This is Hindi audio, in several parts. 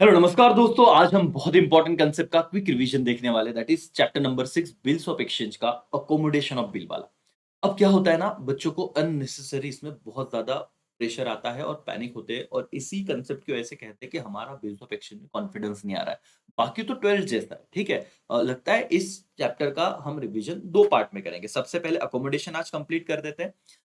हेलो नमस्कार दोस्तों। आज हम बहुत इंपॉर्टेंट कंसेप्ट का क्विक रिवीजन देखने वाले, that is chapter number 6 bills of exchange का अकोमोडेशन ऑफ बिल वाला। अब क्या होता है ना, बच्चों को अननेसेसरी इसमें बहुत ज्यादा प्रेशर आता है और पैनिक होते हैं, और इसी कंसेप्ट की वजह से कहते हैं कि हमारा बिल्स ऑफ एक्सचेंज में कॉन्फिडेंस नहीं आ रहा है। बाकी तो 12 जैसा है, ठीक है। लगता है इस चैप्टर का हम रिवीजन दो पार्ट में करेंगे। सबसे पहले अकोमोडेशन आज कंप्लीट कर देते हैं,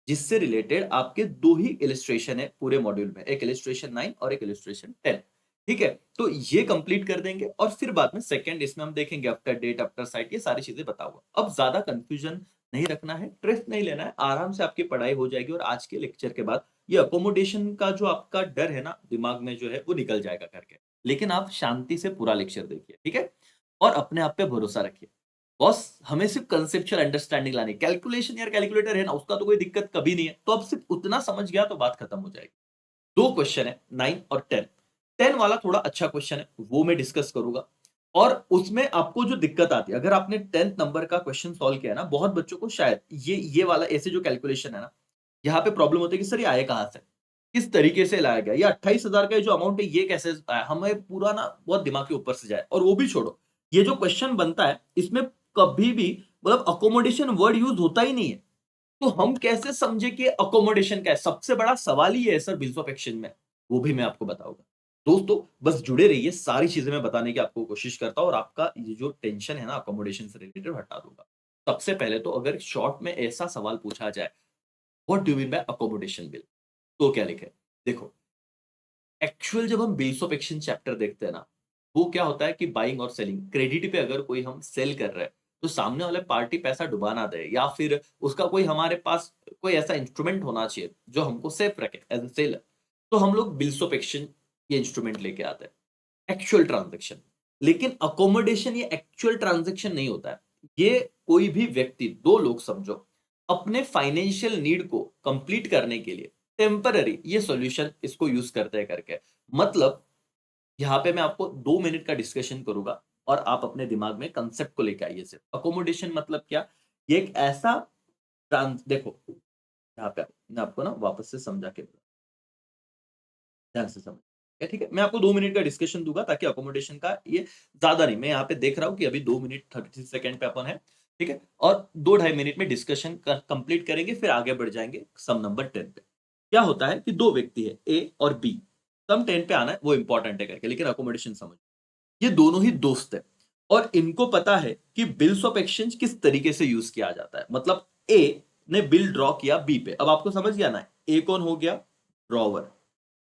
जिससे रिलेटेड आपके दो ही इलिस्ट्रेशन है पूरे मॉड्यूल में, एक इलिस्ट्रेशन 9 और एक इलिस्ट्रेशन 10। ठीक है, तो ये कंप्लीट कर देंगे और फिर बाद में सेकंड इसमें हम देखेंगे आफ्टर डेट आफ्टर साइट, ये सारी चीजें बताऊंगा। अब ज्यादा कंफ्यूजन नहीं रखना है, स्ट्रेस नहीं लेना है, आराम से आपकी पढ़ाई हो जाएगी और आज के लेक्चर के बाद ये अकोमोडेशन का जो आपका डर है ना दिमाग में जो है वो निकल जाएगा करके। लेकिन आप शांति से पूरा लेक्चर देखिए, ठीक है, और अपने आप पे भरोसा रखिए। बॉस, हमें सिर्फ कंसेप्चुअल अंडरस्टैंडिंग लानी, कैलकुलेशन यार कैलकुलेटर है ना, उसका तो कोई दिक्कत कभी नहीं है, तो अब सिर्फ उतना समझ गया तो बात खत्म हो जाएगी। दो क्वेश्चन है 9 और 10। 10 वाला थोड़ा अच्छा क्वेश्चन है, वो मैं डिस्कस करूंगा। और उसमें आपको जो दिक्कत आती है, अगर आपने 10th नंबर का क्वेश्चन सॉल्व किया है ना, बहुत बच्चों को शायद ये वाला ऐसे जो कैलकुलेशन है ना, यहाँ पे प्रॉब्लम होती है कि सर ये आए कहाँ से, किस तरीके से लाया गया, या 28,000 का जो अमाउंट है ये कैसे आया, हमें पूरा ना बहुत दिमाग के ऊपर से जाए। और वो भी छोड़ो, ये जो क्वेश्चन बनता है इसमें कभी भी मतलब अकोमोडेशन वर्ड यूज होता ही नहीं है। तो हम कैसे समझे कि अकोमोडेशन क्या है, सबसे बड़ा सवाल ही है सर बिल्स ऑफ एक्सचेंज में। वो भी मैं आपको बताऊंगा। दोस्तों बस जुड़े रहिए, सारी चीजें मैं बताने की आपको कोशिश करता हूं और आपका ये जो टेंशन है ना अकोमोडेशन से रिलेटेड हटा दूंगा। सबसे पहले तो अगर शॉर्ट में ऐसा सवाल पूछा जाए, what do mean by accommodation bill, तो क्या लिखे। देखो, एक्चुअल जब हम बिल्स ऑफ एक्सचेंज चैप्टर देखते हैं ना, वो क्या होता है कि बाइंग और सेलिंग, क्रेडिट पे अगर कोई हम सेल कर रहे हैं तो सामने वाले पार्टी पैसा डुबा ना दे, या फिर उसका कोई हमारे पास कोई ऐसा इंस्ट्रूमेंट होना चाहिए जो हमको सेफ रखे एज ए सेलर। तो हम लोग बिल्स ऑफ एक्सचेंज ये इंस्ट्रूमेंट लेके आते हैं, एक्चुअल ट्रांजेक्शन। लेकिन अकोमोडेशन ये एक्चुअल ट्रांजेक्शन नहीं होता है। ये कोई भी व्यक्ति, दो लोग समझो, अपने फाइनेंशियल नीड को कंप्लीट करने के लिए टेम्पररी ये सॉल्यूशन इसको यूज करते हैं करके। मतलब यहाँ पे मैं आपको 2 मिनट का डिस्कशन करूंगा और आप अपने दिमाग में कंसेप्ट को लेके आइए। सिर्फ अकोमोडेशन मतलब क्या, ये एक ऐसा देखो, यहाँ पे मैं आपको ना वापस से समझा के ध्यान से समझ, ठीक है। मैं आपको 2 मिनट का डिस्कशन दूंगा ताकि अकोमोडेशन का ये ज्यादा नहीं, मैं यहाँ पे देख रहा हूँ कि अभी 2 मिनट 36 सेकंड पे अपन है, ठीक है, और 2 ढाई मिनट में डिस्कशन कंप्लीट करेंगे, फिर आगे बढ़ जाएंगे सम नंबर 10 पे। क्या होता है कि दो व्यक्ति है ए और बी, सम 10 पे आना है वो इंपॉर्टेंट है करके, लेकिन अकोमोडेशन समझ। ये दोनों ही दोस्त है और इनको पता है कि बिल्स ऑफ एक्सचेंज किस तरीके से यूज किया जाता है। मतलब ए ने बिल ड्रॉ किया बी पे, अब आपको समझ गया ना, ए कौन हो गया, ड्रॉवर,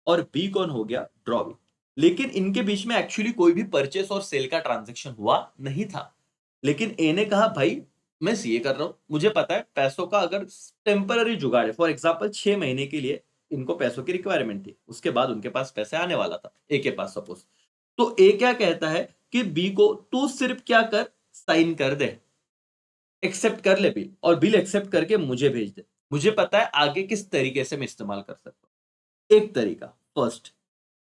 और बी कौन हो गया, ड्रॉवी। लेकिन इनके बीच में एक्चुअली कोई भी परचेस और सेल का ट्रांजेक्शन हुआ नहीं था। लेकिन ए ने कहा भाई मैं सीए कर रहा हूं, मुझे पता है पैसों का अगर टेम्पररी जुगाड़ है, फॉर एग्जाम्पल 6 महीने के लिए इनको पैसों की रिक्वायरमेंट थी, उसके बाद उनके पास पैसे आने वाला था ए के पास सपोज। तो ए क्या कहता है कि बी को तू सिर्फ क्या कर, साइन कर दे, एक्सेप्ट कर ले बिल, और बिल एक्सेप्ट करके मुझे भेज दे, मुझे पता है आगे किस तरीके से मैं इस्तेमाल कर सकता हूं। एक तरीका, फर्स्ट,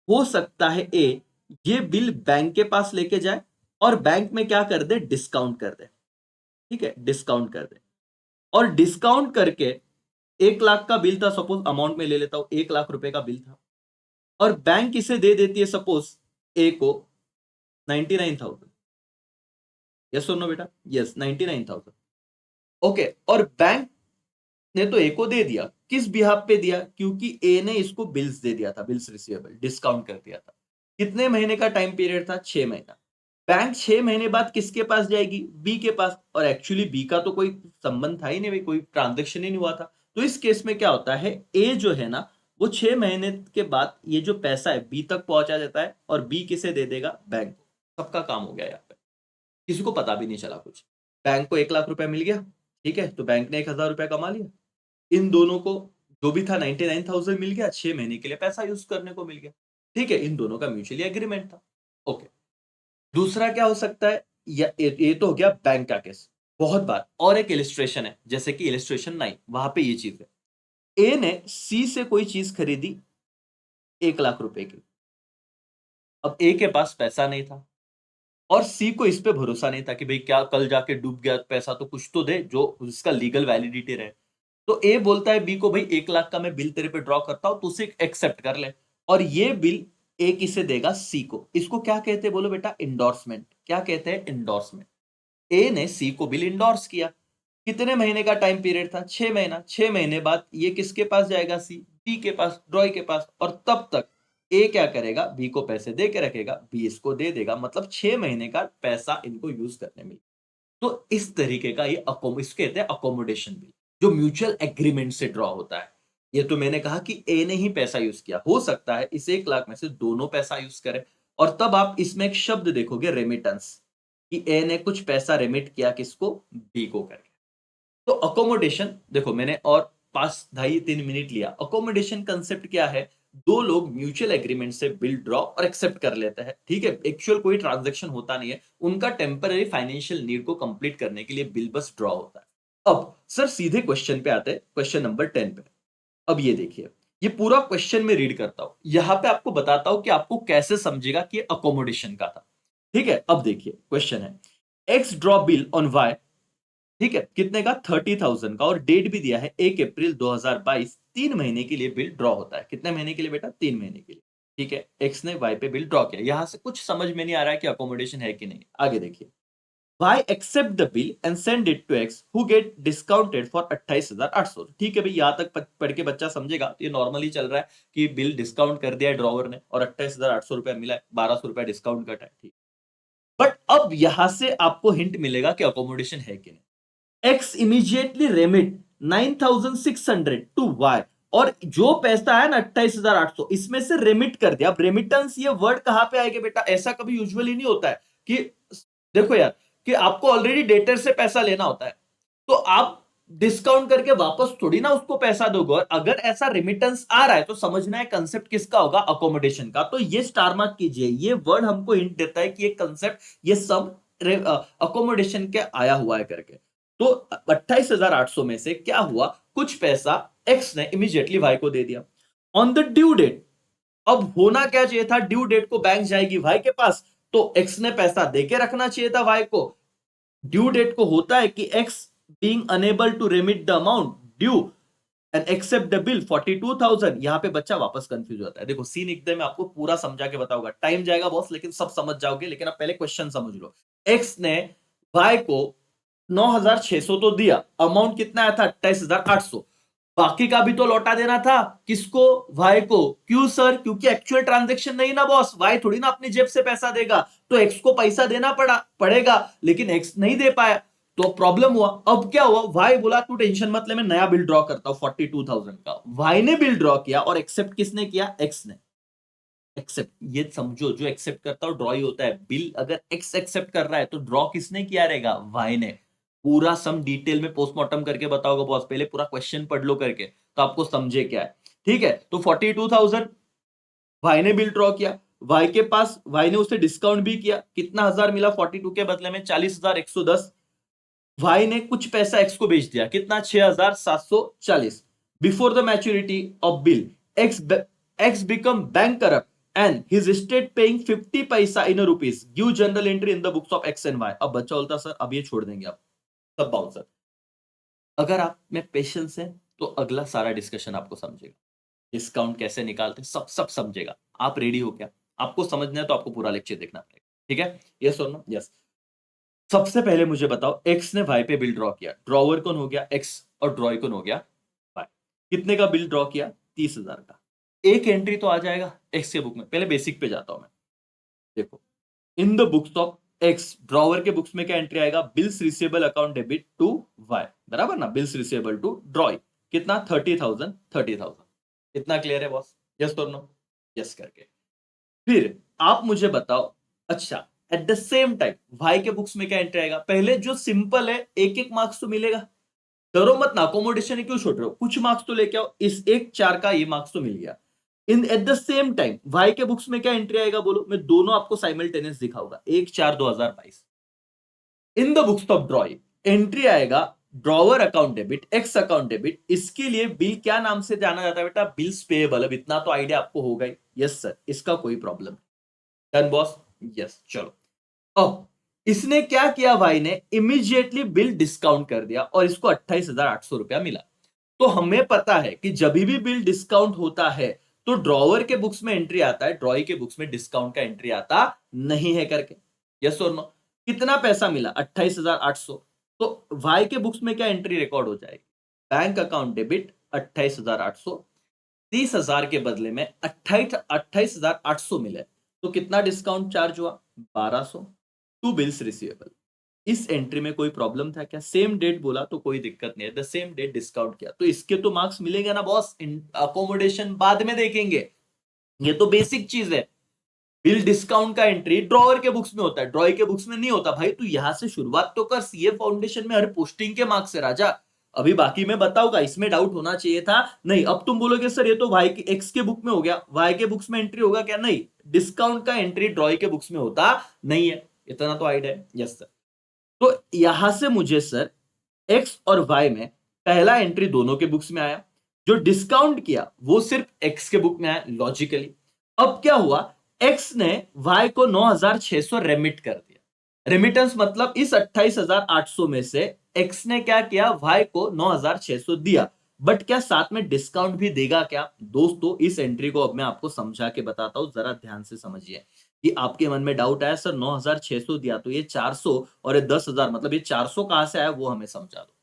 हो सकता है ए ये बिल बैंक के पास लेके जाए और बैंक में क्या कर दे, डिस्काउंट कर दे, ठीक है, डिस्काउंट कर दे, और डिस्काउंट करके 1 लाख का बिल था सपोज, अमाउंट में ले लेता हूं 1 लाख रुपए का बिल था, और बैंक इसे दे देती है सपोज ए को 99,000। यस और नो बेटा, यस 99,000। ओके, और बैंक ने तो ए को दे दिया, किस बिहाफ पे दिया, क्योंकि ए ने इसको बिल्स दे दिया था, बिल्स रिसीवेबल डिस्काउंट कर दिया था। कितने महीने का टाइम पीरियड था, 6 महीना। बैंक 6 महीने बाद किसके पास जाएगी, बी के पास, और एक्चुअली बी का तो कोई संबंध था ही नहीं भाई, कोई ट्रांजेक्शन ही नहीं हुआ था। तो इस केस में क्या होता है, ए जो है ना वो 6 महीने के बाद ये जो पैसा है बी तक पहुंचा देता है, और बी किसे दे देगा, बैंक को। सबका काम हो गया यहाँ पे, किसी को पता भी नहीं चला कुछ। बैंक को 1 लाख रुपए मिल गया, ठीक है, तो बैंक ने 1,000 रुपए कमा लिया। इन दोनों को जो भी था 99,000 मिल गया, 6 महीने के लिए पैसा यूज करने को मिल गया, ठीक है, इन दोनों का म्यूचुअली एग्रीमेंट था। ओके, दूसरा क्या हो सकता है, ये तो हो गया बैंक का केस। बहुत बार और एक इलिस्ट्रेशन है, जैसे कि इलिस्ट्रेशन 9, वहां पे ये चीज है, ए ने सी से कोई चीज खरीदी 1 लाख रुपए की। अब ए के पास पैसा नहीं था और सी को इस पे भरोसा नहीं था कि भाई क्या कल जाके डूब गया पैसा तो कुछ तो दे जो उसका लीगल वैलिडिटी रहे। तो ए बोलता है बी को भाई 1 लाख का मैं बिल तेरे पे ड्रॉ करता हूं, तू उसे एक्सेप्ट कर ले, और ये बिल ए किसे देगा, सी को। इसको क्या कहते हैं बोलो बेटा, इंडोर्समेंट। क्या कहते हैं, इंडोर्समेंट। ए ने सी को बिल इंडोर्स किया। कितने महीने का टाइम पीरियड था, 6 महीना। 6 महीने बाद ये किसके पास जाएगा, सी, बी के पास, ड्रॉय के पास। और तब तक ए क्या करेगा, बी को पैसे दे के रखेगा, बी इसको दे देगा, मतलब 6 महीने का पैसा इनको यूज करने में। तो इस तरीके का ये इसको कहते हैं अकोमोडेशन बिल, जो म्यूचुअल एग्रीमेंट से ड्रॉ होता है। ये तो मैंने कहा कि ए ने ही पैसा यूज किया, हो सकता है इस 1 लाख में से दोनों पैसा यूज करें। और तब आप इसमें एक शब्द देखोगे, रेमिटेंस, कि ए ने कुछ पैसा रेमिट किया किसको, बी को करके। तो अकोमोडेशन देखो, मैंने और 5 ढाई 3 मिनट लिया। अकोमोडेशन कंसेप्ट क्या है, दो लोग म्यूचुअल एग्रीमेंट से बिल ड्रॉ और एक्सेप्ट कर लेते हैं, ठीक है। एक्चुअल कोई ट्रांजैक्शन होता नहीं है, उनका टेम्पररी फाइनेंशियल नीड को कंप्लीट करने के लिए बिल बस ड्रॉ होता है। अब सर सीधे क्वेश्चन पे आते हैं, क्वेश्चन नंबर 10 पे। अब ये देखिए, ये पूरा क्वेश्चन में रीड करता हूं, यहां पे आपको बताता हूं कि आपको कैसे समझेगा कि अकोमोडेशन का था, ठीक है। अब देखिए क्वेश्चन है, X draw bill on Y, ठीक है, कितने का, 30,000 का, और डेट भी दिया है 1 अप्रैल 2022। 3 महीने के लिए बिल ड्रॉ होता है। कितने महीने के लिए बेटा, 3 महीने के लिए, ठीक है। एक्स ने वाई पे बिल ड्रॉ किया। यहां से कुछ समझ में नहीं आ रहा है कि अकोमोडेशन है कि नहीं। आगे देखिए, Y accept the bill and send it to X who get discounted for 28,800। ठीक है भाई, यहां तक पढ़ के बच्चा समझेगा। तो ये नॉर्मली चल रहा है कि बिल डिस्काउंट कर दिया है ड्रॉवर ने और 28,800 रुपया मिला है, 1,200 रुपया डिस्काउंट कटा है, ठीक। बट अब यहां से आपको हिंट मिलेगा कि अकोमोडेशन है कि नहीं। X immediately remit 9,600 to Y, और जो पैसा है ना 28,800, इसमें से रेमिट कर दिया। अब रेमिटेंस ये वर्ड कहां पे आएगा बेटा, ऐसा कभी यूजुअली नहीं होता है कि, देखो यार, कि आपको ऑलरेडी डेटर से पैसा लेना होता है, तो आप डिस्काउंट करके वापस थोड़ी ना उसको पैसा दोगे। और अगर ऐसा रेमिटेंस आ रहा है तो समझना है कंसेप्ट किसका होगा, अकोमोडेशन का। तो ये स्टार मार्क कीजिए, ये वर्ड हमको हिंट देता है कि ये कंसेप्ट, ये सब अकोमोडेशन के आया हुआ है करके। तो 28,800 में से क्या हुआ, कुछ पैसा एक्स ने इमीडिएटली वाई को दे दिया ऑन द ड्यू डेट। अब होना क्या चाहिए था, ड्यू डेट को बैंक जाएगी वाई के पास, तो एक्स ने पैसा देके रखना चाहिए था वाई को। ड्यू डेट को होता है कि X being unable to remit the amount due and accept the bill 42,000। यहां पे बच्चा वापस कंफ्यूज होता है। देखो सीन एकदम मैं आपको पूरा समझा के बताऊंगा, टाइम जाएगा बॉस, लेकिन सब समझ जाओगे। लेकिन अब पहले क्वेश्चन समझ लो। एक्स ने वाई को 9,600 तो दिया, अमाउंट कितना आया था, 28,800। बाकी का भी तो लौटा देना था, किसको, वाई को। क्यों सर, क्योंकि एक्चुअल ट्रांजैक्शन नहीं ना बॉस, वाई थोड़ी ना अपनी जेब से पैसा देगा, तो एक्स को पैसा देना पड़ेगा, लेकिन एक्स नहीं दे पाया, तो प्रॉब्लम हुआ। अब क्या हुआ, वाई बोला तू टेंशन मत ले, मैं नया बिल ड्रॉ करता हूं 42,000 का। वाई ने बिल ड्रॉ किया और एक्सेप्ट किसने किया, एक्स ने। एक्सेप्ट, ये समझो, जो एक्सेप्ट करता है ड्रॉ ही होता है। बिल अगर एक्स एक्सेप्ट कर रहा है तो ड्रॉ किसने किया रहेगा, वाई ने। पूरा सम डिटेल में पोस्टमार्टम करके बताओगे बॉस, पहले पूरा क्वेश्चन पढ़ लो करके, तो आपको समझे क्या है, ठीक है। तो 42,000 वाई ने बिल ड्रॉ किया, वाई के पास, वाई ने उसे डिस्काउंट भी किया, कितना हजार मिला 42 के बदले में, 40,110। वाई ने कुछ पैसा एक्स को भेज दिया, कितना, 6,740। Before the maturity of bill, X X become bankrupt and his state paying 50 paisa in rupees, give journal entry in the books of X and Y. अब बच्चा बोलता सर अब ये छोड़ देंगे आप, सब बाउंसर। अगर आप में पेशेंस है तो अगला सारा डिस्कशन आपको समझेगा, डिस्काउंट कैसे निकालते, सब सब समझेगा। आप रेडी हो क्या, आपको समझना है तो आपको पूरा लेक्चर देखना पड़ेगा, ठीक है। यस और नो, यस। सबसे पहले मुझे बताओ, एक्स ने वाई पे बिल ड्रॉ किया, ड्रॉवर कौन हो गया, एक्स, और ड्रॉय कौन हो गया, वाई। कितने का बिल ड्रॉ किया, 30,000 का। एक एंट्री तो आ जाएगा एक्स के बुक में। पहले बेसिक पे जाता हूं मैं, देखो, in the books of X, drawer के बुक्स में क्या एंट्री आएगा, bills receivable account debit to Y, बराबर ना, बिल्स रिसीवेबल टू ड्रॉय, कितना, 30,000, 30,000। इतना क्लियर है बॉस, यस और नो, यस करके। फिर आप मुझे बताओ, अच्छा, एट द सेम टाइम भाई के बुक्स में क्या एंट्री आएगा, पहले जो सिंपल है, एक एक मार्क्स तो मिलेगा, डरो मत ना, अकोमोडेशन क्यों छोड़ रहे हो, कुछ मार्क्स तो लेके आओ। इस एक चार का ये मार्क्स तो मिल गया। इन एट द सेम टाइम भाई के बुक्स में क्या एंट्री आएगा बोलो, मैं दोनों आपको साइमल्टेनियस दिखाऊंगा, 1/4/2022। In the books of drawing entry आएगा, drawer account debit, X account debit. इसके लिए बिल क्या नाम से जाना जाता है बेटा, बिल्स पेएबल। अब इतना तो आइडिया आपको होगा ही, यस सर, इसका कोई प्रॉब्लम, डन बॉस, यस। चलो, अब इसने क्या किया, भाई ने इमीडिएटली बिल डिस्काउंट कर दिया और इसको 28,800 रुपया मिला। तो हमें पता है कि जब भी बिल डिस्काउंट होता है तो ड्रॉवर के बुक्स में एंट्री आता है, ड्रॉई के बुक्स में डिस्काउंट का एंट्री आता नहीं है करके। यस और नो? कितना पैसा मिला? 28,800। तो वाई के बुक्स में क्या एंट्री रिकॉर्ड हो जाएगी? बैंक अकाउंट डेबिट 28,800, 30,000 के बदले में 28,800 मिले, तो कितना डिस्काउंट चार्ज हुआ? 1200 टू बिल्स रिसीवेबल। इस एंट्री में कोई प्रॉब्लम था क्या? सेम डेट बोला तो कोई दिक्कत नहीं है, द सेम डेट डिस्काउंट किया तो इसके तो मार्क्स मिलेंगे ना बॉस। अकोमोडेशन बाद में देखेंगे, ये तो बेसिक चीज है। बिल डिस्काउंट का एंट्री ड्रॉअर के बुक्स में होता है, ड्रॉई के बुक्स में नहीं होता भाई। तू यहां से शुरुआत तो कर, सीए फाउंडेशन में हर पोस्टिंग के मार्क्स है राजा। अभी बाकी मैं बताऊंगा, इसमें डाउट होना चाहिए था नहीं। अब तुम बोलोगे सर ये तो वाई के एक्स के बुक में हो गया, वाई के बुक्स में एंट्री होगा क्या? नहीं, डिस्काउंट का एंट्री ड्रॉई के बुक्स में होता नहीं है। इतना तो आइडिया है। Yes sir. तो यहां से मुझे सर एक्स और वाई में पहला एंट्री दोनों के बुक्स में आया, जो डिस्काउंट किया वो सिर्फ एक्स के बुक में आया लॉजिकली। अब क्या हुआ? एक्स ने वाई को 9,600 रेमिट कर दिया। रेमिटेंस मतलब इस 28,800 में से एक्स ने क्या किया? वाई को 9,600 दिया। बट क्या साथ में डिस्काउंट भी देगा क्या? दोस्तों इस एंट्री को अब मैं आपको समझा के बताता हूं, जरा ध्यान से समझिए। कि आपके मन में डाउट आया सर 9,600 दिया तो ये 400 और ये 10,000, मतलब ये 400 कहां से आया वो हमें समझा दो।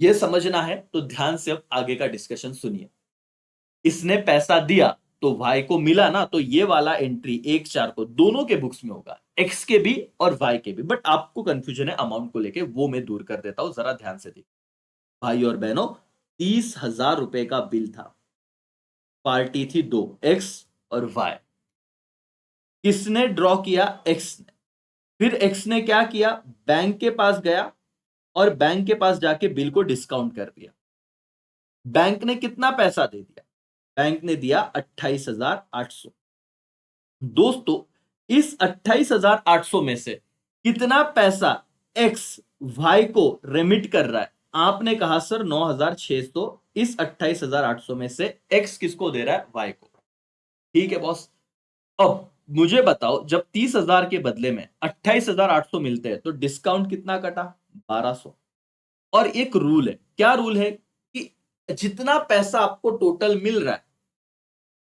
ये समझना है तो ध्यान से अब आगे का डिस्कशन सुनिए। इसने पैसा दिया तो भाई को मिला ना, तो ये वाला एंट्री 1,4 को दोनों के बुक्स में होगा, एक्स के भी और वाई के भी। बट आपको कंफ्यूजन है अमाउंट को लेके, वो मैं दूर कर देता हूं, जरा ध्यान से देखिए। भाई और बहनों, 30,000 रुपए का बिल था, पार्टी थी दो, एक्स और वाई। किसने ड्रॉ किया? एक्स ने। फिर एक्स ने क्या किया? बैंक के पास गया और बैंक के पास जाके बिल को डिस्काउंट कर दिया। बैंक ने कितना पैसा दे दिया? बैंक ने दिया 28,800। दोस्तों इस 28,800 में से कितना पैसा एक्स वाई को रेमिट कर रहा है? आपने कहा सर 9,600। इस 28,800 में से एक्स किसको दे रहा है? वाई को। ठीक है बॉस। अब मुझे बताओ, जब 30,000 के बदले में 28,800 मिलते हैं तो डिस्काउंट कितना कटा? 1200। और एक रूल है, क्या रूल है? कि जितना पैसा आपको टोटल मिल रहा है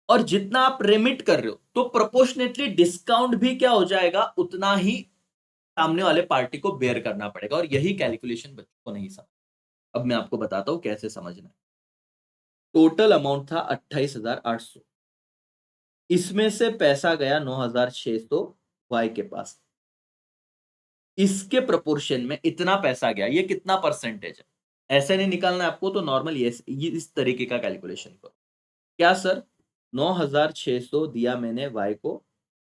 और जितना आप रेमिट कर रहे हो, तो प्रोपोर्शनेटली डिस्काउंट भी क्या हो जाएगा? उतना ही सामने वाले पार्टी को बेयर करना पड़ेगा। और यही कैलकुलेशन बच्चों को नहीं समझ। अब मैं आपको बताता हूं कैसे समझना है। टोटल अमाउंट था 28,800, इसमें से पैसा गया 9,600 वाई के पास, इसके प्रोपोर्शन में इतना पैसा गया। ये कितना परसेंटेज है ऐसे नहीं निकालना है आपको, तो नॉर्मल ये इस तरीके का कैलकुलेशन करो। क्या सर? 9,600 दिया मैंने वाई को,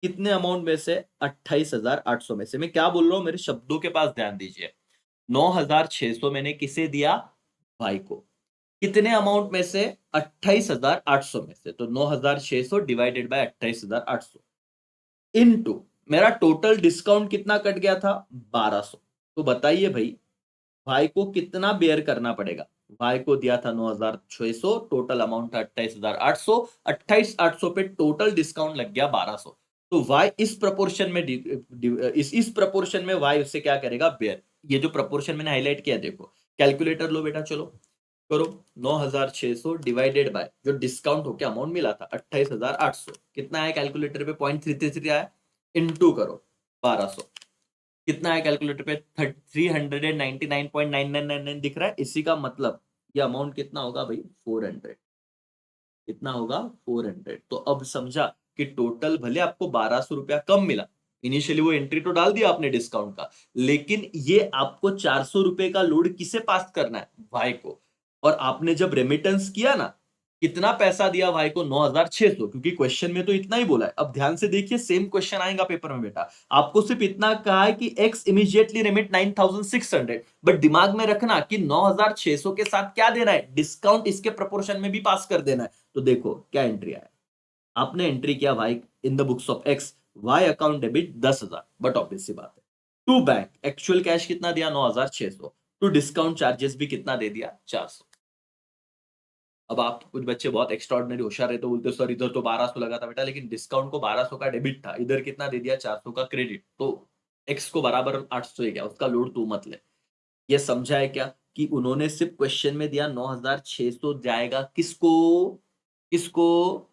कितने अमाउंट में से? 28,800 में से। मैं क्या बोल रहा हूं, मेरे शब्दों के पास ध्यान दीजिए। 9,600 मैंने किसे दिया? वाई को। कितने अमाउंट में से? 28,800 में से। तो 9,600 डिवाइडेड बाय 28,800 इनटू मेरा टोटल डिस्काउंट कितना कट गया था? 1200। तो बताइए भाई, भाई को कितना बेयर करना पड़ेगा? भाई को दिया था 9,600, टोटल अमाउंट था 28,800, 28,800 पे टोटल डिस्काउंट लग गया 1200। तो वाई इस प्रोपोर्शन में इस प्रोपोर्शन में वाई उससे क्या करेगा? बेयर। ये जो प्रोपोर्शन मैंने हाईलाइट किया देखो। कैलकुलेटर लो बेटा, चलो करो। 9,600 डिवाइडेड बाय जो डिस्काउंट होकर अमाउंट मिला था 28,800, कितना है कैलकुलेटर पे? 0.333 आया। इनटू करो 1200, कितना है कैलकुलेटर पे? 399.9999 दिख रहा है। इसी का मतलब ये अमाउंट कितना होगा भाई? 400। कितना होगा? 400। तो अब समझा कि टोटल भले आपको 1,200 रुपया कम मिला, इनिशियली वो एंट्री तो डाल दिया आपने डिस्काउंट का, लेकिन ये आपको 400 रुपए का लोड किसे पास करना है? भाई को। और आपने जब रेमिटेंस किया ना, कितना पैसा दिया भाई को? 9,600, क्योंकि क्वेश्चन में तो इतना ही बोला है। अब ध्यान से देखिए, सेम क्वेश्चन आएगा पेपर में बेटा। आपको सिर्फ इतना कहा है कि एक्स इमीडिएटली रेमिट 9,600, बट दिमाग में रखना कि 9,600 के साथ क्या देना है? डिस्काउंट इसके प्रोपोर्शन में भी पास कर देना है। तो देखो क्या एंट्री आया। आपने एंट्री किया Y in the books of X, Y account debit 10,000। But obvious सी बात है, टू बैंक एक्चुअल कैश कितना दिया? 9,600। टू डिस्काउंट चार्जेस भी कितना दे दिया? 400। अब आप कुछ बच्चे बहुत एक्स्ट्राऑर्डिनरी होशियार है तो बोलते सर इधर तो 1,200 लगा था बेटा, लेकिन डिस्काउंट को 1,200 का डेबिट था, इधर कितना दे दिया? 400 का क्रेडिट। तो एक्स को बराबर 800 ही गया, उसका लोड तू मत ले। ये समझा है क्या कि उन्होंने सिर्फ क्वेश्चन में दिया 9,600 जाएगा किसको? किसको?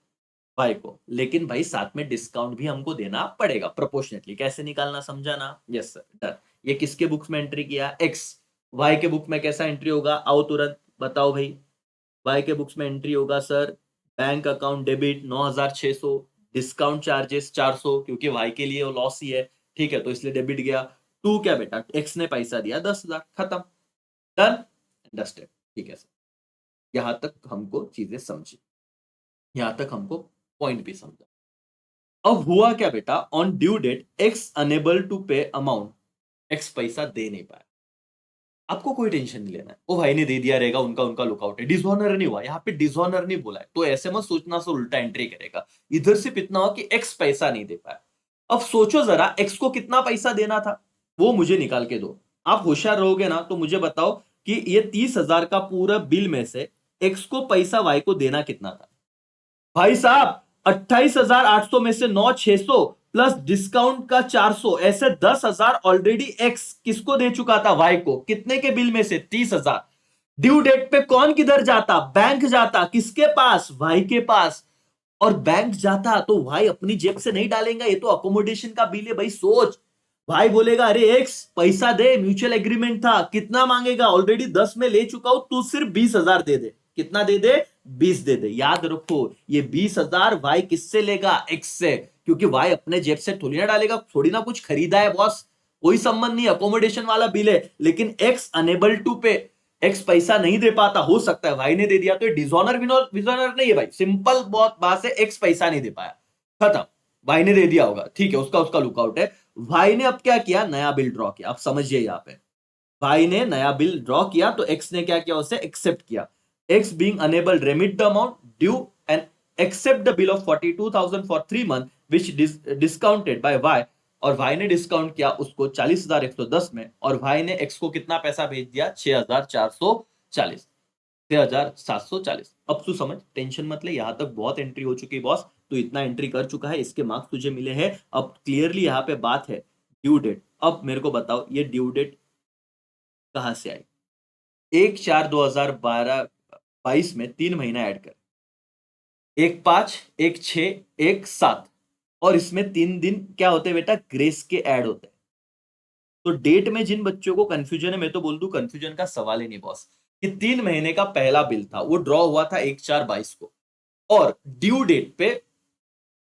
वाई को, लेकिन भाई साथ में डिस्काउंट भी हमको देना पड़ेगा प्रोपोर्शनेटली। कैसे निकालना समझा ना? Yes sir, done. ये किसके बुक्स में एंट्री किया? एक्स। वाई के बुक में कैसा एंट्री होगा? आओ तुरंत बताओ भाई। वाई के बुक्स में एंट्री होगा sir, bank account debit 9600, discount charges 400, क्योंकि वाई के लिए वो लॉस ही है, ठीक है, तो इसलिए डेबिट गया। टू क्या बेटा, एक्स ने पैसा दिया 10,000, खत्म, डन, अंडरस्टैंड, ठीक है सर। यहां तक हमको चीजें समझी, यहां तक हमको पॉइंट भी समझा। अब हुआ क्या बेटा, on due date X unable to pay amount, X पैसा दे नहीं पाया। आपको कोई टेंशन नहीं लेना है, वो भाई ने दे दिया रहेगा, उनका उनका लुकआउट है, डिसऑनर नहीं हुआ, यहाँ पे डिसऑनर नहीं बोला है, तो ऐसे मत सोचना सो उल्टा एंट्री करेगा। इधर सिर्फ इतना हो कि एक्स पैसा नहीं दे पाया। अब सोचो जरा, एक्स को कितना पैसा देना था, वो मुझे निकाल के दो। आप होशियार रहोगे ना तो मुझे बताओ कि ये 30,000 का पूरा बिल में से एक्स को पैसा वाई को देना कितना था? भाई साहब, 28,800 में से 9,600 प्लस डिस्काउंट का 400, ऐसे 10,000 ऑलरेडी एक्स किसको दे चुका था? वाई को। कितने के बिल में से? 30,000। ड्यू डेट पे कौन किधर जाता? बैंक जाता, किसके पास? वाई के पास। और बैंक जाता तो भाई अपनी जेब से नहीं डालेंगे, ये तो अकोमोडेशन का बिल है भाई। सोच, भाई बोलेगा अरे एक्स पैसा दे, म्यूचुअल एग्रीमेंट था, कितना मांगेगा? ऑलरेडी 10 में ले चुका हूं, तू सिर्फ 20,000 दे दे। कितना दे दे? 20 दे दे। याद रखो, ये 20,000 वाई किससे लेगा? एक्स से, क्योंकि वाई अपने जेब से थोड़ी ना डालेगा, थोड़ी ना कुछ खरीदा है बॉस, कोई संबंध नहीं, अकोमोडेशन वाला बिल है। लेकिन एक्स अनेबल टू पे, एक्स पैसा नहीं दे पाता, हो सकता है भाई ने दे दिया, तो ये डिसऑनर विजॉनर नहीं है भाई, सिंपल बहुत बात है, एक्स पैसा नहीं दे पाया, खत्म। भाई ने दे दिया होगा, ठीक है, उसका उसका लुकआउट है। भाई ने अब क्या किया? नया बिल ड्रॉ किया। आप समझिए यहां पे, भाई ने नया बिल ड्रॉ किया तो एक्स ने क्या किया? उसे एक्सेप्ट किया। X being unable remit the amount due and accept the bill of 42,000 for 3 month which discounted by Y. और भाई ने डिस्काउंट किया उसको 40,110 में, और भाई ने एक्स को कितना पैसा भेज दिया? 6,440, 6,740। अब तू समझ, टेंशन मत ले, यहां तक बहुत एंट्री हो चुकी है बॉस, तू इतना एंट्री कर चुका है, इसके मार्क्स तुझे मिले हैं। अब क्लियरली यहाँ पे बात है ड्यू डेट। अब मेरे को बताओ, ये ड्यू डेट कहां से आई? 1/4/2022 में 3 महीना ऐड कर, 1/5, 1/6, 1/7, और इसमें 3 दिन क्या होते हैं बेटा? ग्रेस के ऐड होते हैं। तो डेट में जिन बच्चों को कंफ्यूजन है, मैं तो बोल दूं कंफ्यूजन का सवाल ही नहीं बॉस, कि 3 महीने का पहला बिल था, वो ड्रॉ हुआ था 1/4/22 को, और ड्यू डेट पे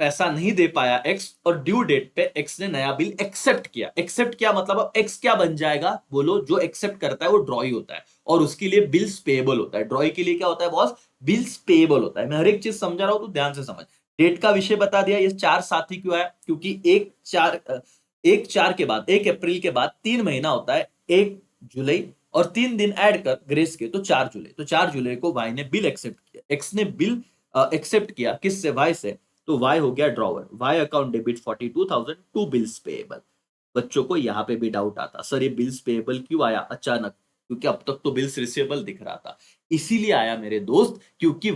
पैसा नहीं दे पाया एक्स, और ड्यू डेट पे एक्स ने नया बिल एक्सेप्ट किया। एक्सेप्ट किया मतलब अब एक्स क्या बन जाएगा? बोलो, जो एक्सेप्ट करता है वो ड्रॉई होता है, और उसके लिए बिल्स पेएबल होता है। ड्रॉई के लिए क्या होता है बॉस? बिल्स पेएबल होता है। मैं हर एक चीज समझा रहा हूं, तो ध्यान से समझ। डेट का विषय बता दिया। ये 4/7 ही क्यों आया? क्योंकि 1/4 के बाद, 1 अप्रैल के बाद 3 महीना होता है, 1 जुलाई, और 3 दिन ऐड कर ग्रेस के, तो 4 जुलाई। तो 4 जुलाई को वाई ने बिल एक्सेप्ट किया, एक्स ने बिल एक्सेप्ट किया, किससे? वाई से। तो वाई हो गया drawer. Y account debit 42,000 to bills payable. बच्चों को यहां पे भी डाउट आता, सर ये बिल्स पेएबल क्यों आया अचानक? क्योंकि अब तक तो बिल्स रिसीवेबल दिख रहा था। इसीलिए आया मेरे दोस्त, क्योंकि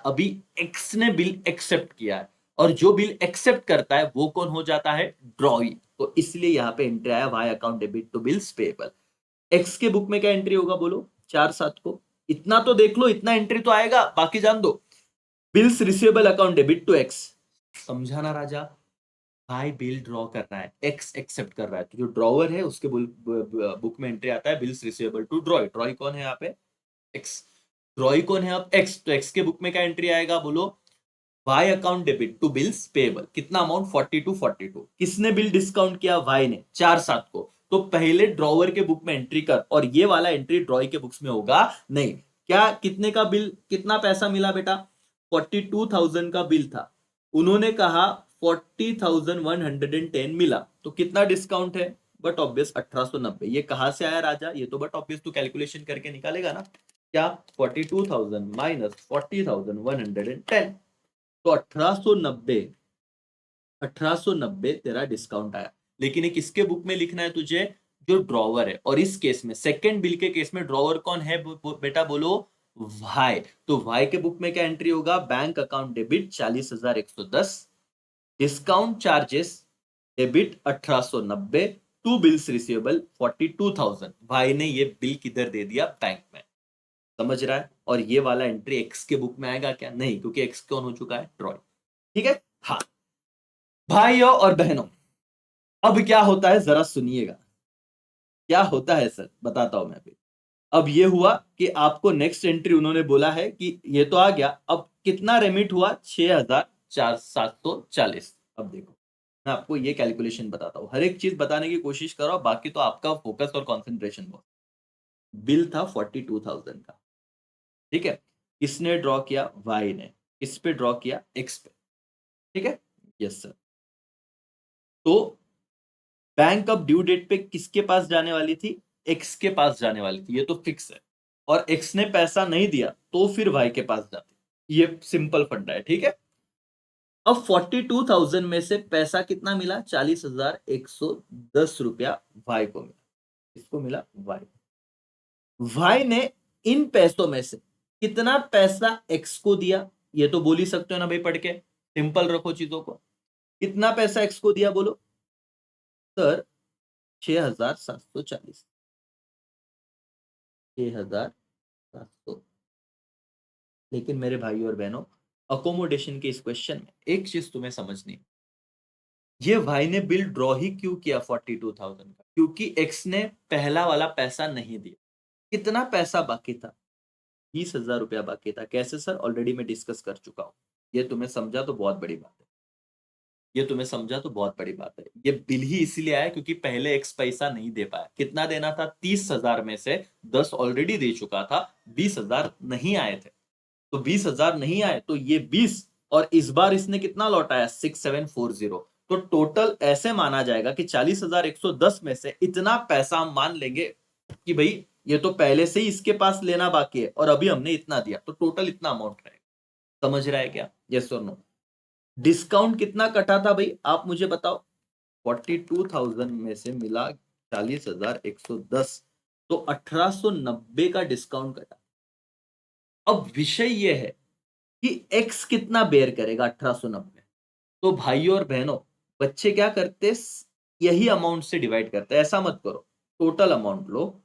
अभी एक्स ने बिल एक्सेप्ट किया है, और जो बिल एक्सेप्ट करता है वो कौन हो जाता है? ड्रॉई। तो इसलिए यहां पे एंट्री आया Y account debit to bills payable. X के बुक में क्या एंट्री होगा बोलो? 4/7 को। इतना तो देख लो, इतना एंट्री तो आएगा, बाकी जान दो। Bills receivable account debit to X. समझाना राजा? भाई बिल ड्रॉ कर रहा है, एक्स एक्सेप्ट कर रहा है, तो जो ड्रॉवर है उसके बुक में एंट्री आता है bills receivable to drawee. Drawee कौन है यहाँ पे? एक्स। ड्रॉय कौन है अब? एक्स। तो एक्स के बुक में क्या एंट्री आएगा बोलो? Y account debit to bills payable. कितना अमाउंट? 4242। किसने बिल डिस्काउंट किया? वाई ने, 4/7 को। तो पहले ड्रॉवर के बुक में एंट्री कर, और ये वाला एंट्री ड्रॉय के बुक्स में होगा नहीं। क्या कितने का बिल, कितना पैसा मिला बेटा? 42,000 का बिल था, उन्होंने कहा 40,110 मिला, तो कितना डिस्काउंट है? But obvious 1890। ये कहां से आया राजा? ये तो बट ऑब्वियस तू कैलकुलेशन करके निकालेगा ना। क्या? 42,000 माइनस 40,110, तो 1890, 1890 तेरा डिस्काउंट आया। लेकिन ये किसके बुक में लिखना है तुझे? जो ड्रॉवर है। और इस केस में, सेकंड बिल के केस में, ड्रॉवर कौन है बेटा बोलो? वाई। तो वाई के बुक में क्या एंट्री होगा? Bank account debit 40,110, discount charges debit 1890, to bills receivable 42,000। भाई ने ये बिल किधर दे दिया? बैंक में। समझ रहा है? और ये वाला एंट्री एक्स के बुक में आएगा क्या? नहीं, क्योंकि एक्स कौन हो चुका है? ड्रॉय। ठीक है। हाँ भाइयों और बहनों, अब क्या होता है जरा सुनिएगा। क्या होता है सर, बताता हूं मैं अभी। अब ये हुआ कि आपको नेक्स्ट एंट्री उन्होंने बोला है कि ये तो आ गया, अब कितना रेमिट हुआ, 6,740। अब देखो, मैं आपको ये कैलकुलेशन बताता हूँ, हर एक चीज बताने की कोशिश करो, बाकी तो आपका फोकस और कंसंट्रेशन बहुत। बिल था 42,000 का, ठीक है। किसने ड्रॉ किया, वाई ने। किस पे ड्रॉ किया, एक्स पे। ठीक है, यस सर। तो बैंक अब ड्यू डेट पे किसके पास जाने वाली थी, एक्स के पास जाने वाली थी, ये तो फिक्स है। और एक्स ने पैसा नहीं दिया तो फिर वाई के पास जाती, ये सिंपल फंडा है, ठीक है। अब 42,000 में से पैसा कितना मिला, 40,110 रुपया वाई को मिला। किसको मिला, वाई। वाई ने इन पैसों में से कितना पैसा एक्स को दिया, ये तो बोल ही सकते हो ना भाई पढ़ के, सिंपल रखो चीजों को। कितना पैसा एक्स को दिया बोलो सर, 6,740। 6,700। लेकिन मेरे भाई और बहनों, अकोमोडेशन के इस क्वेश्चन में एक चीज तुम्हें समझनी है। ये भाई ने बिल ड्रॉ ही क्यों किया 42,000 का, क्योंकि एक्स ने पहला वाला पैसा नहीं दिया। कितना पैसा बाकी था, 20,000 रुपया बाकी था। कैसे सर, ऑलरेडी मैं डिस्कस कर चुका हूं। ये तुम्हें समझा तो बहुत बड़ी बात है। ये तुम्हें समझा तो बहुत बड़ी बात है। ये बिल ही इसीलिए आया क्योंकि पहले एक्स पैसा नहीं दे पाया। कितना देना था, 30,000 में से 10 ऑलरेडी दे चुका था, 20,000 नहीं आए थे। तो 20,000 नहीं आए तो ये 20, और इस बार इसने कितना लौटाया, 6,740। तो टोटल ऐसे माना जाएगा कि 40,110 में से इतना पैसा हम मान लेंगे कि भाई ये तो पहले से ही इसके पास लेना बाकी है और अभी हमने इतना दिया, तो टोटल इतना अमाउंट रहेगा। समझ रहा है क्या, यस और नो। डिस्काउंट कितना कटा था भाई, आप मुझे बताओ। 42,000 में से मिला 40,110, तो 1890 का डिस्काउंट कटा। अब विषय यह है कि x कितना बेयर करेगा 1890। तो भाइयों और बहनों, बच्चे क्या करते, यही अमाउंट से डिवाइड करते हैं। ऐसा मत करो, टोटल अमाउंट लो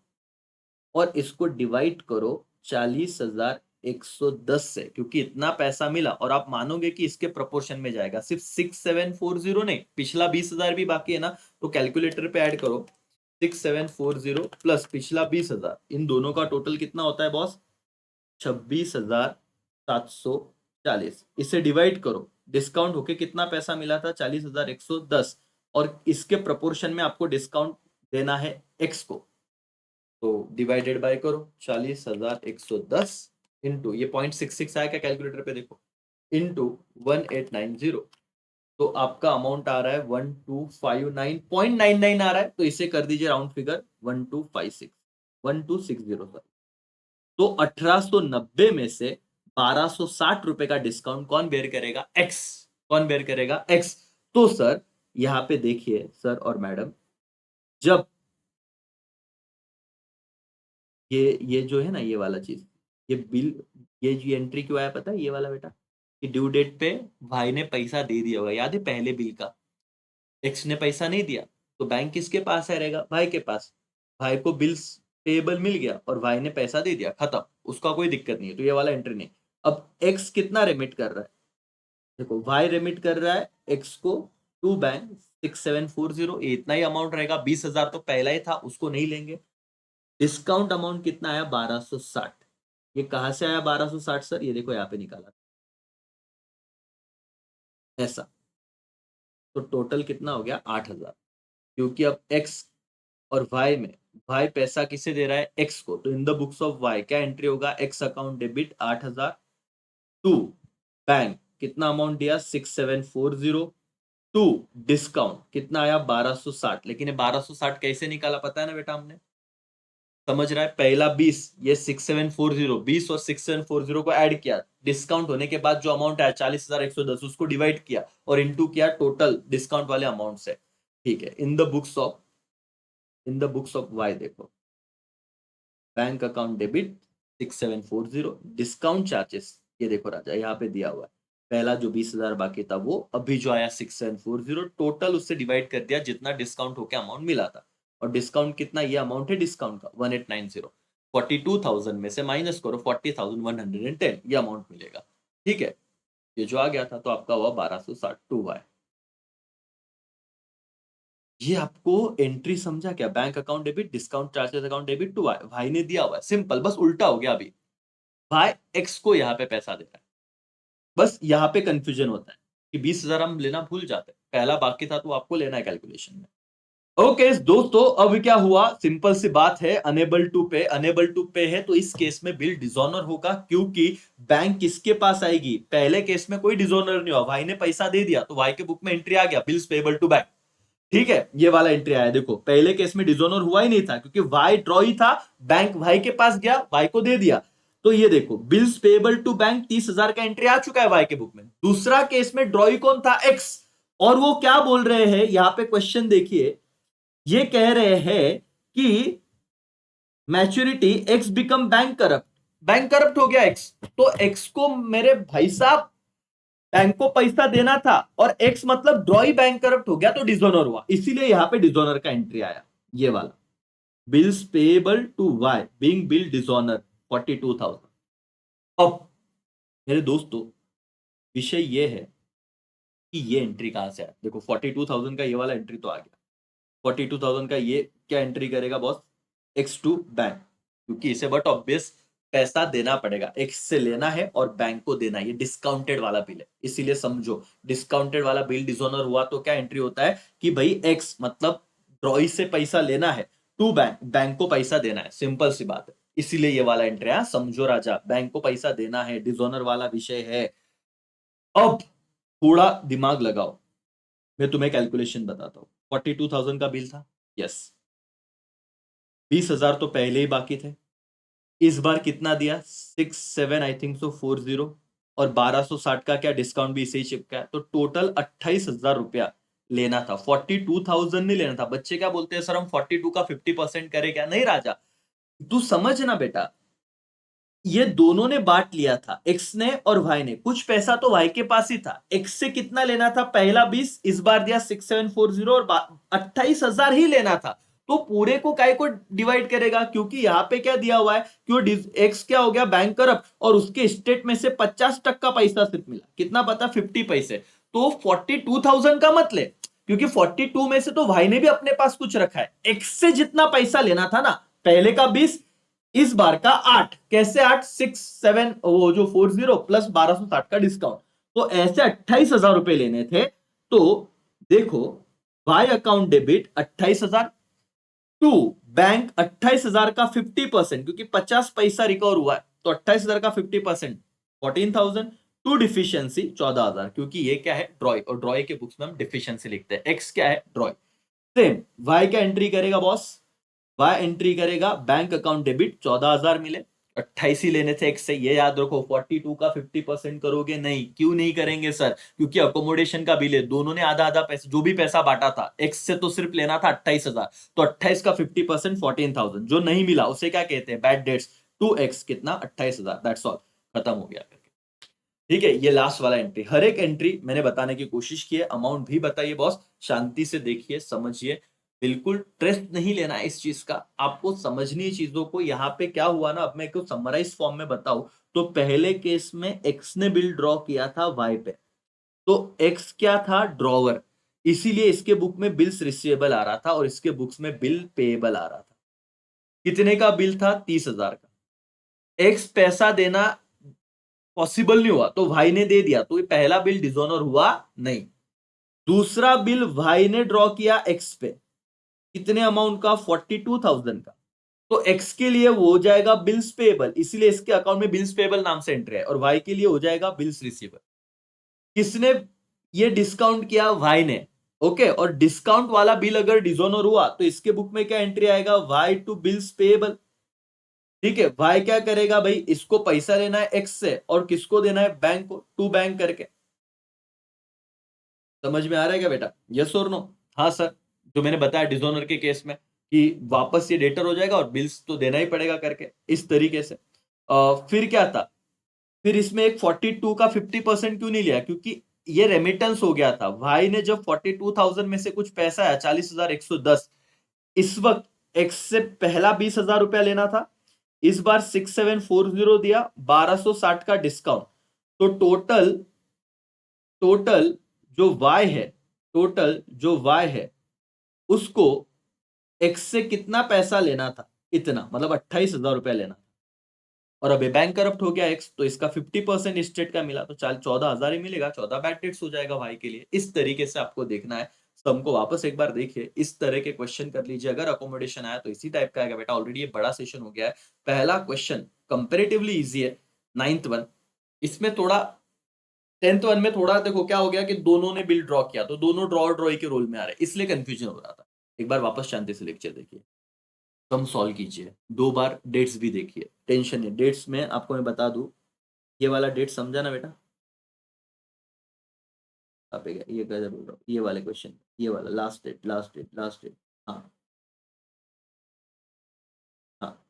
और इसको डिवाइड करो 40,110 से, क्योंकि इतना पैसा मिला और आप मानोगे कि इसके प्रोपोर्शन में जाएगा। सिर्फ 6,740 नहीं, पिछला 20,000 भी बाकी है ना, तो कैलकुलेटर पे ऐड करो। 6,740 प्लस पिछला 20,000, इन दोनों का टोटल कितना होता है बॉस, 26,740। इसे डिवाइड करो, डिस्काउंट होके कितना पैसा मिला था, 40,110, और इसके प्रपोर्शन में आपको डिस्काउंट देना है एक्स को। तो डिवाइडेड बाय करो, 40,110 इंटू, ये 0.66 आया क्या कैलकुलेटर पे देखो, इंटू 1890। तो आपका अमाउंट आ रहा है 1259.99 आ रहा है। तो इसे कर दीजिए राउंड फिगर, 1256, 1260 सर। तो 1890 में से 1,260 रुपए का डिस्काउंट कौन बेयर करेगा, एक्स। कौन बेयर करेगा, एक्स। तो सर यहां पे देखिए सर और मैडम, जब ये जो है ना, ये वाला चीज, ये बिल, ये जो एंट्री क्यों आया पता है, ये वाला बेटा, कि ड्यू डेट पे भाई ने पैसा दे दिया होगा, याद है पहले बिल का। एक्स ने पैसा नहीं दिया तो बैंक किसके पास है रहेगा, भाई के पास। भाई को बिल्स पेबल मिल गया और भाई ने पैसा दे दिया, खत्म, उसका कोई दिक्कत नहीं है, तो ये वाला एंट्री नहीं। अब एक्स कितना रेमिट कर रहा है, देखो वाई रेमिट कर रहा है एक्स को टू बैंक 6,740, ये इतना ही अमाउंट रहेगा। 20,000 तो पहला ही था, उसको नहीं लेंगे। डिस्काउंट अमाउंट कितना आया, 1,260। ये कहां से आया 1,260 सर, ये देखो यहाँ पे निकाला ऐसा। तो टोटल कितना हो गया, 8,000। क्योंकि अब एक्स और वाई में, वाई पैसा किसे दे रहा है, एक्स को, तो in the books of Y क्या एंट्री होगा, X account debit 8,000 to bank, कितना अमाउंट दिया 6,740 टू डिस्काउंट कितना आया 1,260। लेकिन ये 1,260 कैसे निकाला पता है ना बेटा हमने, समझ रहा है, पहला 20, ये 6,740, 20 और 6,740 को ऐड किया, डिस्काउंट होने के बाद जो अमाउंट आया 40,110, उसको डिवाइड किया और इनटू किया टोटल डिस्काउंट वाले अमाउंट से। ठीक है, in the books of Y देखो, bank account debit 6,740, discount charges, ये देखो राजा यहाँ पे दिया हुआ है, पहला जो 20,000 बाकी था वो, अभी जो आया 6,740, टोटल उससे डिवाइड कर दिया जितना डिस्काउंट होकर अमाउंट मिला था। और डिस्काउंट कितना, ये अमाउंट है डिस्काउंट का 1890। 42,000 में से माइनस करो 40,110, ये अमाउंट मिलेगा। ठीक है, ये जो आ गया था तो आपका हुआ 1260 टू वाई। ये आपको एंट्री समझा क्या? Bank account debit, discount charges account debit to Y. भाई ने दिया हुआ है, सिंपल, बस उल्टा हो गया अभी। भाई एक्स को यहाँ पे पैसा दे रहा है। बस यहाँ पे कंफ्यूजन होता है कि 20,000 हम लेना भूल जाते हैं। पहला बाकी था तो आपको लेना है कैलकुलेशन में। ओके दोस्तों, अब क्या हुआ? सिंपल सी बात है, अनेबल टू पे, अनेबल टू पे है तो इस केस में बिल डिसऑनर होगा, क्योंकि बैंक किसके पास आएगी? पहले केस में कोई डिसऑनर नहीं हुआ, भाई ने पैसा दे दिया तो भाई के बुक में एंट्री आ गया, बिल्स पेएबल टू बैंक। ठीक है, ये वाला एंट्री आया। देखो पहले केस में डिसऑनर हुआ ही नहीं था, क्योंकि वाई ड्रॉ ही था, बैंक भाई के पास गया, भाई को दे दिया। तो ये देखो बिल्स पेएबल टू बैंक 30,000 का एंट्री आ चुका है भाई के बुक में। दूसरा केस में ड्रॉई कौन था? एक्स। और वो क्या बोल रहे हैं यहां पे, क्वेश्चन देखिए, ये कह रहे हैं कि maturity x become bank corrupt. Bank corrupt हो गया एक्स, तो एक्स को मेरे भाई साहब बैंक को पैसा देना था, और एक्स मतलब ड्रॉई बैंक करप्ट हो गया तो डिसऑनर हुआ, इसीलिए यहां पे डिसऑनर का एंट्री आया, ये वाला। Bills payable to Y being bill dishonour 42,000। अब मेरे दोस्तों, विषय ये है कि ये एंट्री कहां से आया। देखो 42,000 का ये वाला एंट्री तो आ गया, 42,000 का ये क्या एंट्री करेगा बॉस? एक्स टू बैंक, क्योंकि इसे बट ऑब्वियस पैसा देना पड़ेगा, एक्स से लेना है और बैंक को देना है, ये डिस्काउंटेड वाला बिल है, इसीलिए समझो डिस्काउंटेड वाला बिल डिसऑनर हुआ तो क्या एंट्री होता है कि भाई एक्स मतलब ड्रॉई से पैसा लेना है टू बैंक, बैंक को पैसा देना है, सिंपल सी बात है, इसीलिए ये वाला एंट्री है। समझो राजा, बैंक को पैसा देना है, डिसऑनर वाला विषय है। अब थोड़ा दिमाग लगाओ, मैं तुम्हें कैलकुलेशन बताता हूं। 42,000 का बिल था, यस। 20,000 तो पहले ही बाकी थे। इस बार कितना दिया? 67 आई थिंक सो 40, और 1260 का क्या डिस्काउंट भी इसे ही चिपका है, तो टोटल 28,000 रुपया लेना था। 42,000 नहीं लेना था। बच्चे क्या बोलते हैं, सर हम 42 का 50% करें क्या? नहीं राजा, तू समझ ना बेटा, ये दोनों ने बांट लिया था, एक्स ने और वाई ने। कुछ पैसा तो वाई के पास ही था। एक्स से कितना लेना था? पहला 20, इस बार दिया 6740, और 28,000 ही लेना था। तो पूरे को काय को डिवाइड करेगा, क्योंकि यहां पे क्या दिया हुआ है कि एक्स क्या हो गया? बैंक करप्ट, और उसके स्टेट में से 50% पैसा सिर्फ मिला। कितना पता? 50 पैसे। तो 42,000 का मत ले, क्योंकि 42 में से तो भाई ने भी अपने पास कुछ रखा है। एक्स से जितना पैसा लेना था ना, पहले का 20, इस बार का 8। कैसे 8? 6 7 वो जो 40 प्लस 1260 का डिस्काउंट, तो ऐसे 28,000 रुपए लेने थे। तो देखो, by account debit 28,000 to bank 28,000 का 50%, क्योंकि 50 पैसा रिकवर हुआ है, तो 28,000 का 50% 14,000 टू डिफिशियंसी 14,000, क्योंकि ये क्या है? ड्रॉय, और ड्रॉय के बुक्स में हम डिफिशियंसी लिखते हैं। एक्स क्या है? ड्रॉय। सेम वाई क्या एंट्री करेगा बॉस? वाई एंट्री करेगा बैंक अकाउंट डेबिट 14,000 मिले, 28 ही लेने थे एक्स से, ये याद रखो। 42 का 50% करोगे नहीं, क्यों नहीं करेंगे सर? क्योंकि अकोमोडेशन का बिल है, दोनों ने आधा आधा पैसा, जो भी पैसा बांटा था, एक्स से तो सिर्फ लेना था 28,000, तो 28 का 50% 14,000, जो नहीं मिला उसे क्या कहते हैं? बैड डेट्स टू एक्स, कितना? 28,000, दैट्स ऑल, खत्म हो गया। ठीक है, ये लास्ट वाला एंट्री। हर एक एंट्री मैंने बताने की कोशिश की है, अमाउंट भी बताइए बॉस, शांति से देखिए, समझिए, बिल्कुल स्ट्रेस नहीं लेना है इस चीज का, आपको समझनी है चीजों को। यहाँ पे क्या हुआ ना, अब मैं एक समराइज फॉर्म में बताऊं, तो पहले केस में एक्स ने बिल ड्रॉ किया था वाई पे, तो एक्स क्या था? ड्रॉवर, इसीलिए इसके बुक में बिल्स रिसीवेबल आ रहा था और इसके बुक्स में बिल पेएबल आ रहा था। कितने का बिल था? 30,000 का। एक्स पैसा देना पॉसिबल नहीं हुआ, तो भाई ने दे दिया, तो ये पहला बिल डिसऑनर हुआ नहीं। दूसरा बिल भाई ने ड्रॉ किया एक्स पे, कितने अमाउंट का? 42,000 का, तो एक्स के लिए वो हो जाएगा बिल्स पेएबल, इसीलिए इसके अकाउंट में बिल्स पेएबल नाम से एंट्री है, और वाई के लिए हो जाएगा बिल्स रिसीवेबल। किसने ये डिस्काउंट किया? वाई ने। ओके, और डिस्काउंट वाला बिल अगर डिसऑनर हुआ तो इसके बुक में क्या एंट्री आएगा? Y to bills payable. ठीक है, वाई क्या करेगा भाई? इसको पैसा लेना है एक्स से, और किसको देना है? बैंक को, टू बैंक करके। समझ में आ रहा है क्या बेटा? यस और नो? हाँ सर, जो मैंने बताया डिसऑनर के केस में कि वापस ये डेटर हो जाएगा और बिल्स तो देना ही पड़ेगा करके, इस तरीके से। फिर क्या था? फिर इसमें एक 42 का 50% क्यों नहीं लिया? क्योंकि ये रेमिटेंस हो गया था। भाई ने जब 42,000 में से कुछ पैसा है 40,110, इस वक्त एक्स से पहला 20,000 रुपया लेना था, इस बार 6740 दिया, 1260 का डिस्काउंट, तो टोटल टोटल जो y है, टोटल जो y है उसको x से कितना पैसा लेना था, इतना मतलब 28,000 रुपया लेना था। और अभी बैंक करप्ट हो गया एक्स, तो इसका 50% स्टेट का मिला, तो 14,000 ही मिलेगा, 14 बैड डेट्स हो जाएगा भाई के लिए। इस तरीके से आपको देखना है। सम को वापस एक बार देखिए, इस तरह के क्वेश्चन कर लीजिए। अगर अकोमोडेशन आया तो इसी टाइप का आएगा बेटा। ऑलरेडी ये बड़ा सेशन हो गया है। पहला क्वेश्चन कंपेरेटिवली इजी है, 9th वन। इसमें थोड़ा 10th वन में थोड़ा देखो क्या हो गया कि दोनों ने बिल ड्रॉ किया, तो दोनों ड्रॉ ड्रॉ के रोल में आ रहे हैं, इसलिए कंफ्यूजन हो रहा था। एक बार वापस शांति से लेक्चर देखिए, सम सॉल्व कीजिए, 2 बार डेट्स भी देखिए, टेंशन नहीं। डेट्स में आपको मैं बता दूं, ये वाला डेट समझा ना बेटा? आप ये कैसे बोल रहा हूँ, ये वाले क्वेश्चन, ये वाला last date, last date, last date. हाँ हाँ,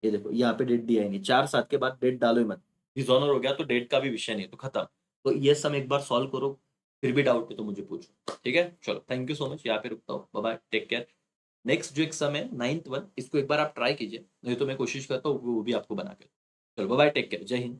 ये देखो यहाँ पे डेट दिया ही नहीं, 4/7 के बाद डेट डालो ही मत। डिसऑनर हो गया तो डेट का भी विषय नहीं, तो खत्म। तो ये सम एक बार सॉल्व करो, फिर भी डाउट है तो मुझे पूछो, ठीक है? चलो, थैंक यू सो मच, यहाँ पे रुकता हूँ, bye bye, take care. Next जो एग्जाम है 9th वन, इसको एक बार आप ट्राई कीजिए, नहीं तो मैं कोशिश करता हूँ वो भी आपको बना के। चलो बाय बाय, टेक केयर, जय हिंद।